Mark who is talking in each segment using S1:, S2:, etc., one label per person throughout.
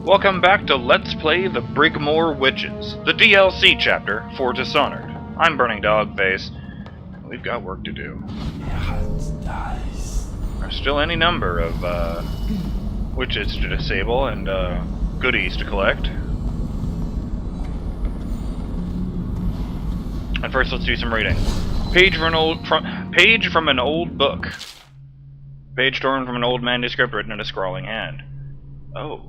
S1: Welcome back to Let's Play the Brigmore Witches, the DLC chapter for Dishonored. I'm BurningDogFace, and we've got work to do. There's still any number of witches to disable and goodies to collect. And first, let's do some reading. Page from an old book. Page torn from an old manuscript written in a scrawling hand. Oh.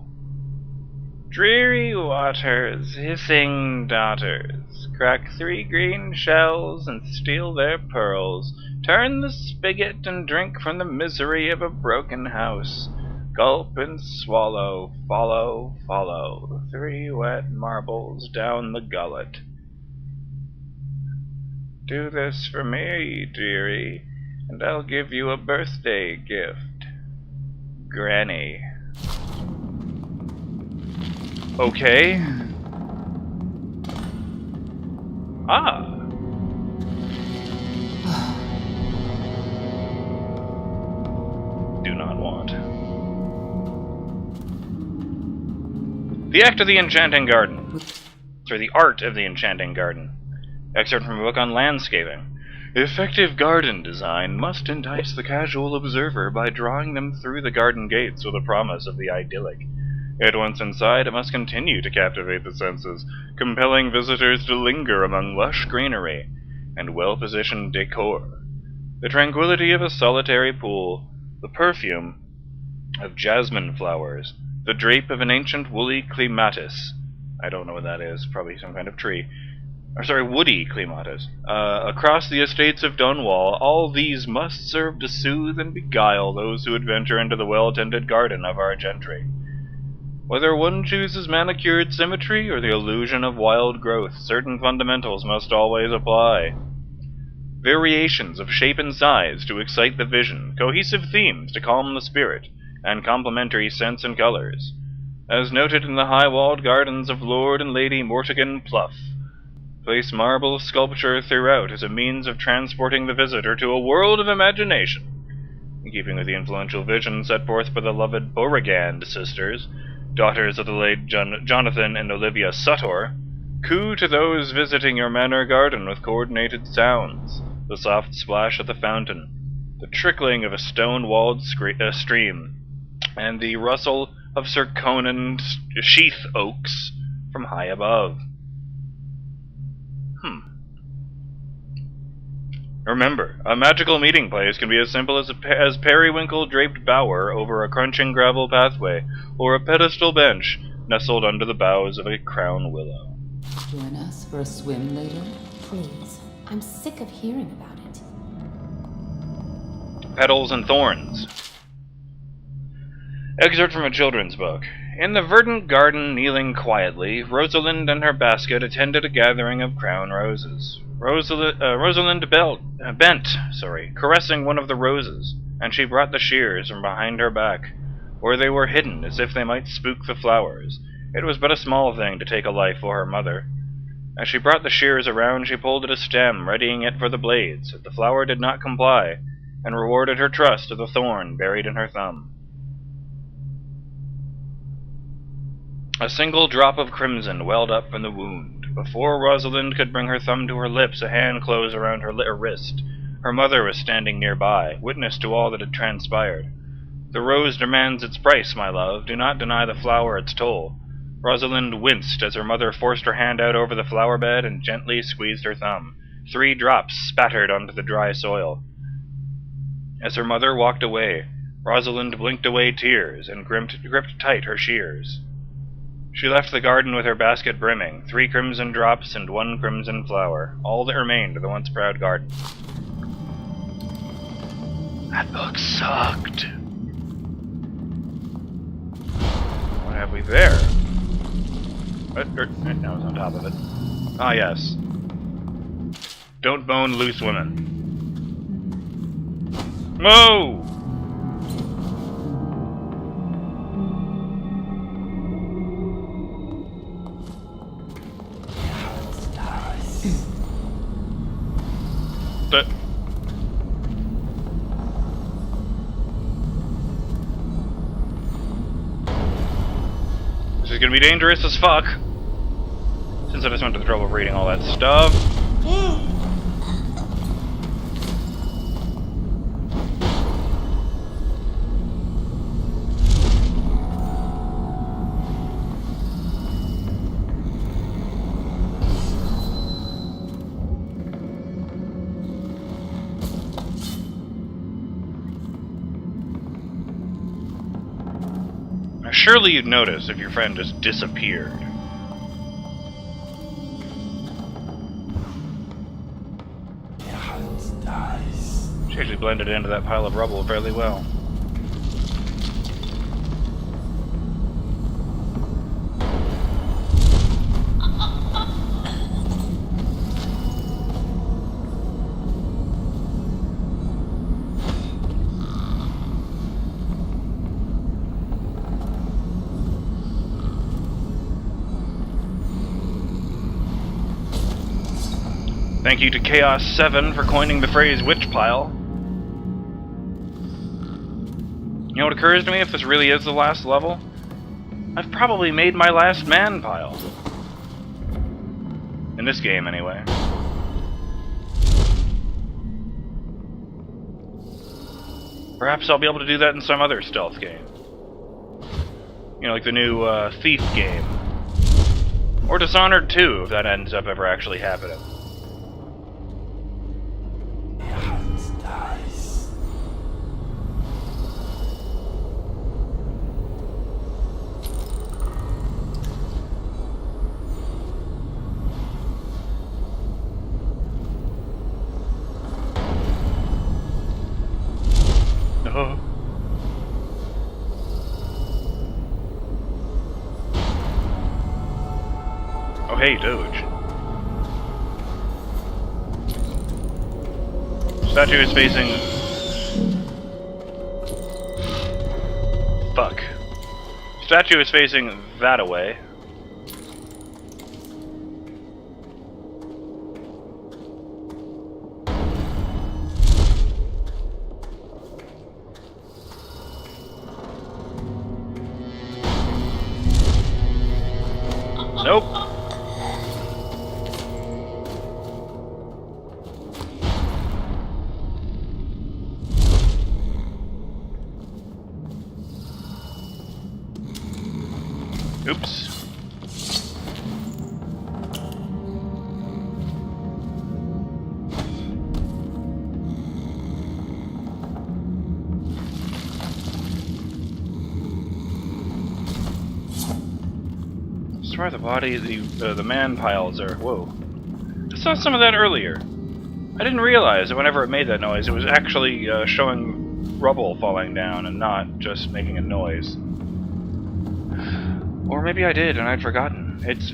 S1: Dreary waters, hissing daughters, crack 3 green shells and steal their pearls. Turn the spigot and drink from the misery of a broken house. Gulp and swallow, follow, follow, 3 wet marbles down the gullet. Do this for me, dearie, and I'll give you a birthday gift. Granny. Okay. Ah. Do not want. The Act of the Enchanting Garden. Sorry, the Art of the Enchanting Garden. Excerpt from a book on landscaping. Effective garden design must entice the casual observer by drawing them through the garden gates with a promise of the idyllic. Yet once inside, it must continue to captivate the senses, compelling visitors to linger among lush greenery and well-positioned decor. The tranquility of a solitary pool, the perfume of jasmine flowers, the drape of an ancient woolly clematis. I don't know what that is, probably some kind of tree. Woody clematis. Across the estates of Dunwall, all these must serve to soothe and beguile those who adventure into the well-tended garden of our gentry. Whether one chooses manicured symmetry or the illusion of wild growth, certain fundamentals must always apply. Variations of shape and size to excite the vision, cohesive themes to calm the spirit, and complementary scents and colors. As noted in the high-walled gardens of Lord and Lady Mortigan Pluff, place marble sculpture throughout as a means of transporting the visitor to a world of imagination. In keeping with the influential vision set forth by the loved Beauregard sisters, daughters of the late Jonathan and Olivia Sutor, coo to those visiting your manor garden with coordinated sounds, the soft splash of the fountain, the trickling of a stone-walled stream, and the rustle of Sir Conan sheath oaks from high above. Remember, a magical meeting place can be as simple as periwinkle-draped bower over a crunching gravel pathway, or a pedestal bench nestled under the boughs of a crown willow.
S2: Join us for a swim later?
S3: Please. I'm sick of hearing about it.
S1: Petals and Thorns. Excerpt from a children's book. In the verdant garden, kneeling quietly, Rosalind and her basket attended a gathering of crown roses. Rosalind bent, caressing one of the roses, and she brought the shears from behind her back, where they were hidden as if they might spook the flowers. It was but a small thing to take a life for her mother. As she brought the shears around, she pulled at a stem, readying it for the blades. The flower did not comply, and rewarded her trust with a thorn buried in her thumb. A single drop of crimson welled up from the wound. Before Rosalind could bring her thumb to her lips, a hand closed around her wrist. Her mother was standing nearby, witness to all that had transpired. The rose demands its price, my love. Do not deny the flower its toll. Rosalind winced as her mother forced her hand out over the flower bed and gently squeezed her thumb. 3 drops spattered onto the dry soil. As her mother walked away, Rosalind blinked away tears and gripped tight her shears. She left the garden with her basket brimming, 3 crimson drops and 1 crimson flower, all that remained of the once proud garden. That book sucked. What have we there? Now it's on top of it. Ah, yes. Don't bone loose women. Whoa! But is gonna be dangerous as fuck. Since I just went to the trouble of reading all that stuff. Surely you'd notice if your friend just disappeared. She actually blended into that pile of rubble fairly well. Thank you to Chaos7 for coining the phrase witch pile. You know what occurs to me if this really is the last level? I've probably made my last man pile. In this game, anyway. Perhaps I'll be able to do that in some other stealth game. You know, like the new Thief game. Or Dishonored 2, if that ends up ever actually happening. Oh, hey, Doge. Statue is facing... Fuck. Statue is facing that away. Nope. Oops. I swear the body, the man piles are... Whoa. I saw some of that earlier. I didn't realize that whenever it made that noise, it was actually showing rubble falling down and not just making a noise. Or maybe I did and I'd forgotten. It's...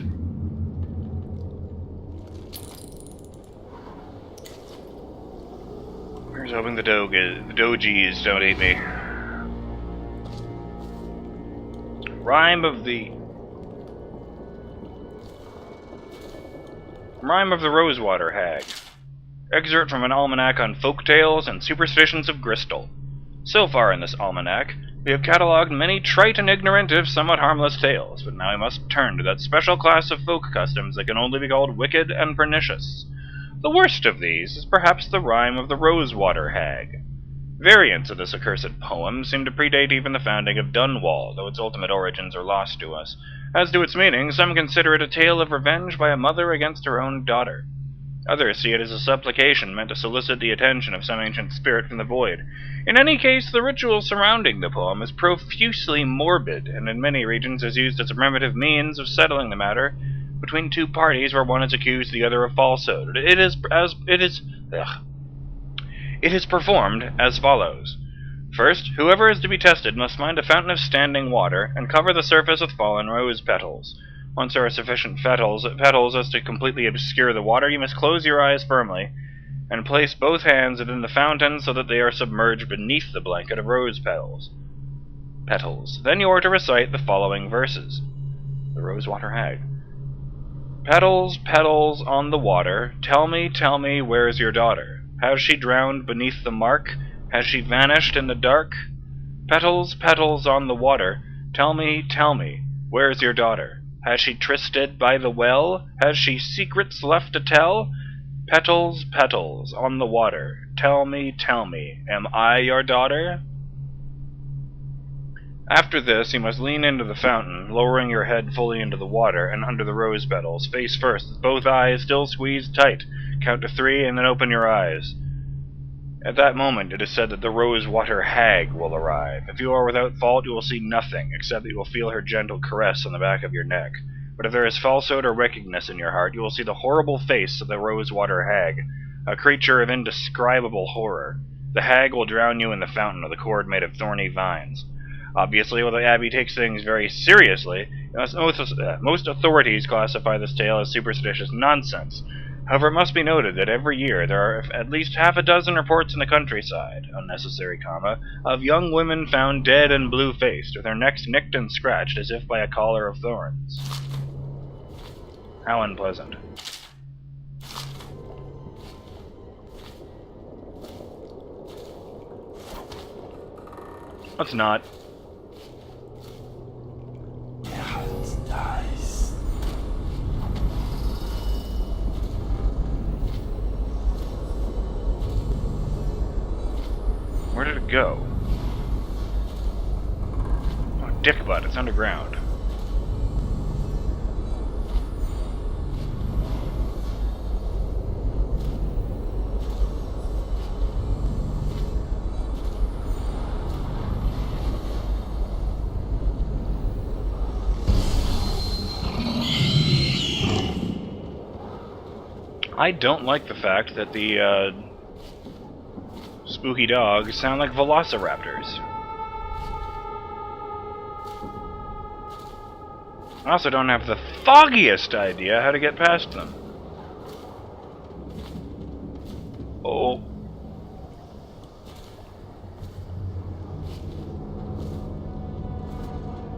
S1: Here's hoping the Dogies don't eat me. Rhyme of the Rosewater Hag. Excerpt from an almanac on folk tales and superstitions of Bristol. So far in this almanac, we have catalogued many trite and ignorant, if somewhat harmless tales, but now we must turn to that special class of folk customs that can only be called wicked and pernicious. The worst of these is perhaps the rhyme of the Rosewater Hag. Variants of this accursed poem seem to predate even the founding of Dunwall, though its ultimate origins are lost to us. As to its meaning, some consider it a tale of revenge by a mother against her own daughter. Others see it as a supplication meant to solicit the attention of some ancient spirit from the void. In any case, the ritual surrounding the poem is profusely morbid, and in many regions is used as a primitive means of settling the matter between two parties where one has accused the other of falsehood. It is performed as follows. First, whoever is to be tested must find a fountain of standing water and cover the surface with fallen rose petals. Once there are sufficient petals as to completely obscure the water, you must close your eyes firmly and place both hands within the fountain so that they are submerged beneath the blanket of rose petals. Then you are to recite the following verses. The Rosewater Hag. Petals, petals on the water, tell me, where's your daughter? Has she drowned beneath the mark? Has she vanished in the dark? Petals, petals on the water, tell me, Where's your daughter? Has she trysted by the well? Has she secrets left to tell? Petals, petals, on the water, tell me, am I your daughter? After this, you must lean into the fountain, lowering your head fully into the water and under the rose petals, face first, with both eyes still squeezed tight. Count to 3 and then open your eyes. At that moment, it is said that the rose-water hag will arrive. If you are without fault, you will see nothing, except that you will feel her gentle caress on the back of your neck. But if there is falsehood or wickedness in your heart, you will see the horrible face of the rose-water hag, a creature of indescribable horror. The hag will drown you in the fountain with a cord made of thorny vines. Obviously, while the Abbey takes things very seriously, most authorities classify this tale as superstitious nonsense. However, it must be noted that every year there are at least half a dozen reports in the countryside, unnecessary comma, of young women found dead and blue-faced, with their necks nicked and scratched as if by a collar of thorns. How unpleasant. Let's not. Where did it go? Oh, dickbutt, it's underground. I don't like the fact that the, spooky dogs sound like velociraptors. I also don't have the foggiest idea how to get past them. Oh.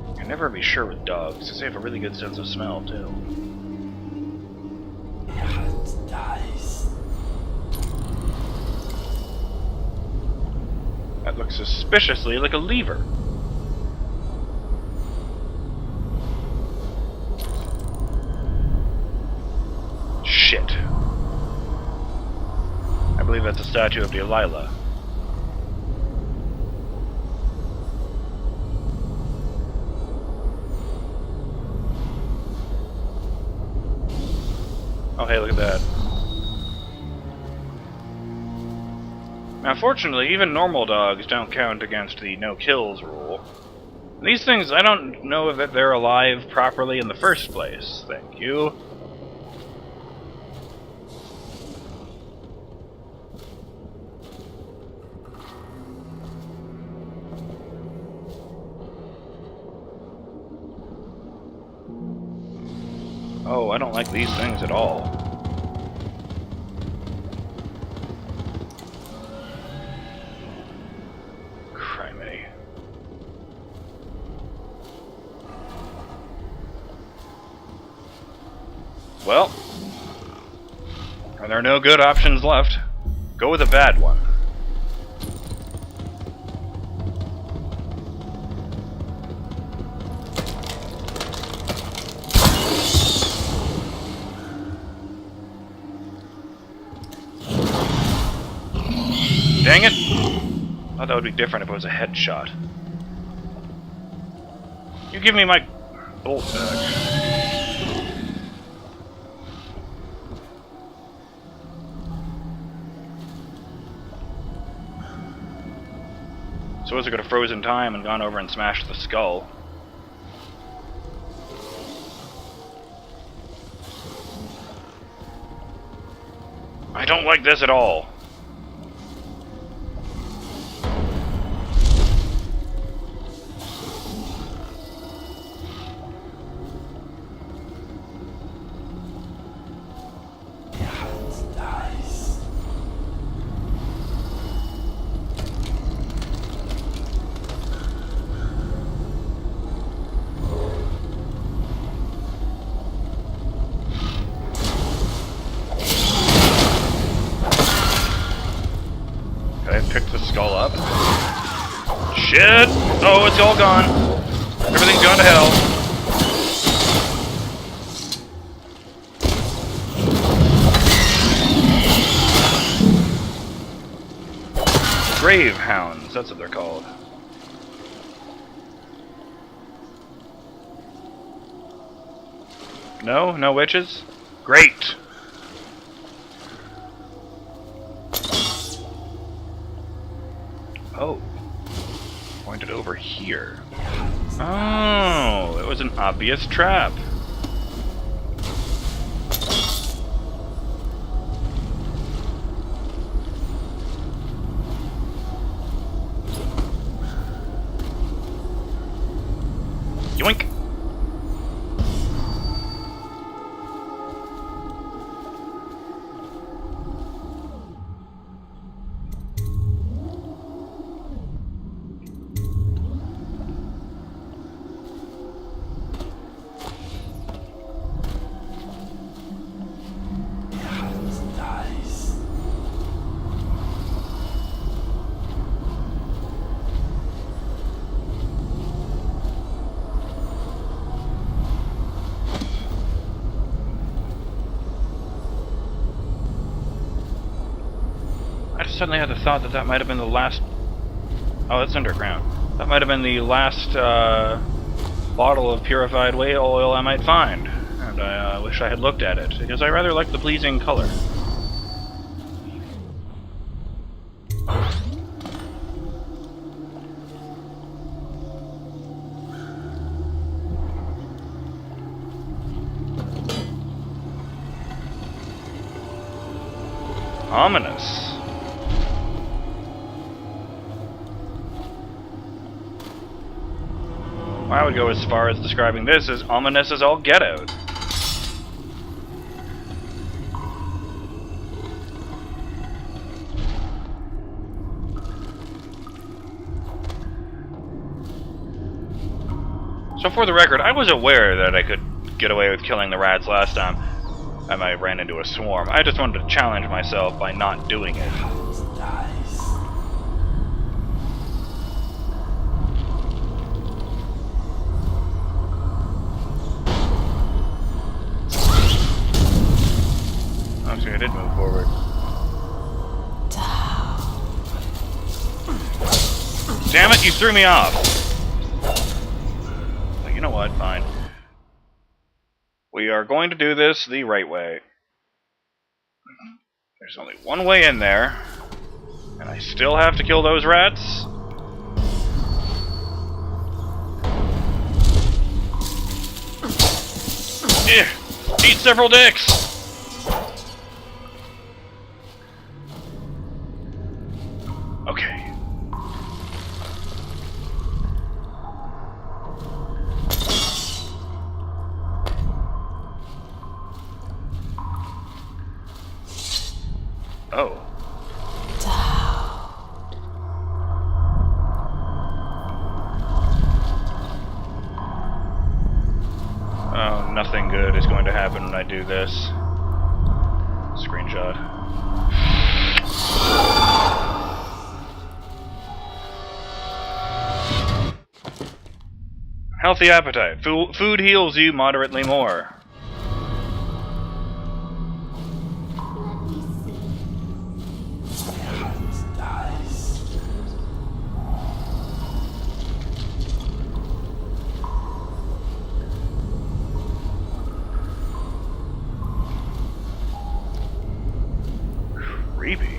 S1: You can never be sure with dogs, because they have a really good sense of smell, too. That looks suspiciously like a lever. Shit. I believe that's a statue of Delilah. Oh, hey, look at that. Now, fortunately, even normal dogs don't count against the no-kills rule. These things, I don't know that they're alive properly in the first place. Thank you. Oh, I don't like these things at all. Criminy. Well, are there no good options left? Go with a bad one. Dang it! I thought that would be different if it was a headshot. You give me my bolt back. So was it could have frozen time and gone over and smashed the skull. I don't like this at all. Pick the skull up. Shit! Oh, it's all gone. Everything's gone to hell. Gravehounds, that's what they're called. No? No witches? Great! Oh. Pointed over here. Oh, it was an obvious trap. Yoink! I just suddenly had the thought that that might have been the last... Oh, that's underground. That might have been the last bottle of purified whale oil I might find. And I wish I had looked at it, because I rather like the pleasing color. Ominous. I would go as far as describing this as ominous as all get out. So for the record, I was aware that I could get away with killing the rats last time I ran into a swarm. I just wanted to challenge myself by not doing it. Actually, I did move forward. Damn it, you threw me off! Well, you know what, fine. We are going to do this the right way. There's only one way in there, and I still have to kill those rats. Eat several dicks! Okay. Oh. Oh, nothing good is going to happen when I do this. Screenshot. Healthy appetite. Food heals you moderately more. Creepy.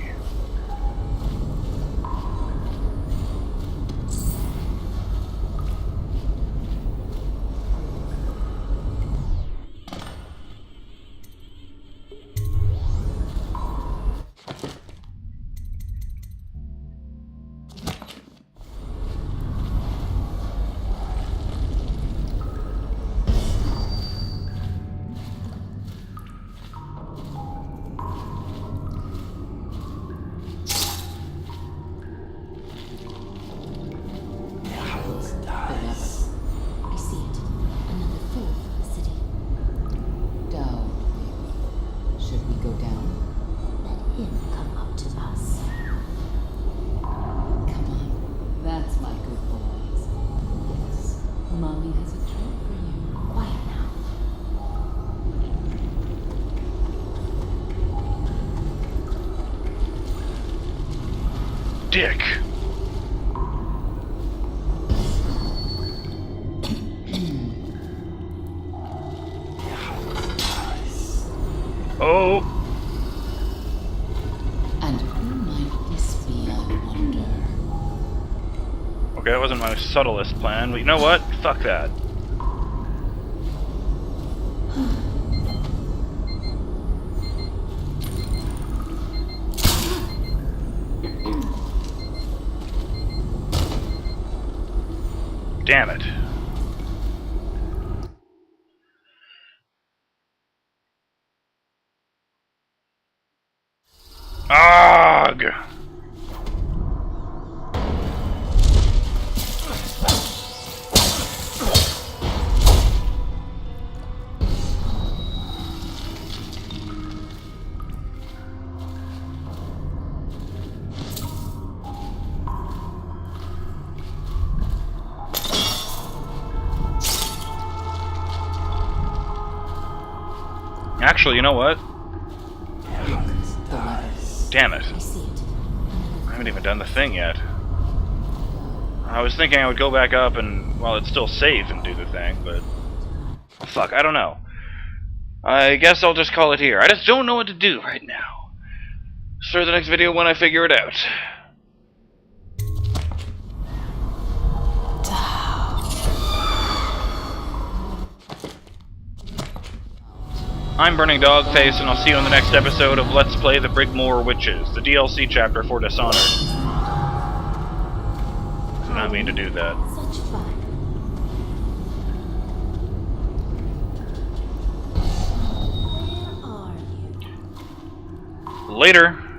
S1: dick. Oh!
S2: And who might this be, I wonder?
S1: Okay, that wasn't my subtlest plan, but you know what? Fuck that. Damn it. Ugh! Actually, you know what?
S2: The letters.
S1: Damn it.
S3: I see it.
S1: I haven't even done the thing yet. I was thinking I would go back up and, well, it's still safe and do the thing, but... well, fuck, I don't know. I guess I'll just call it here. I just don't know what to do right now. Start the next video when I figure it out. I'm BurningDogFace, and I'll see you in the next episode of Let's Play the Brigmore Witches, the DLC chapter for Dishonored. Did not mean to do that.
S3: Such fun. Where are you?
S1: Later.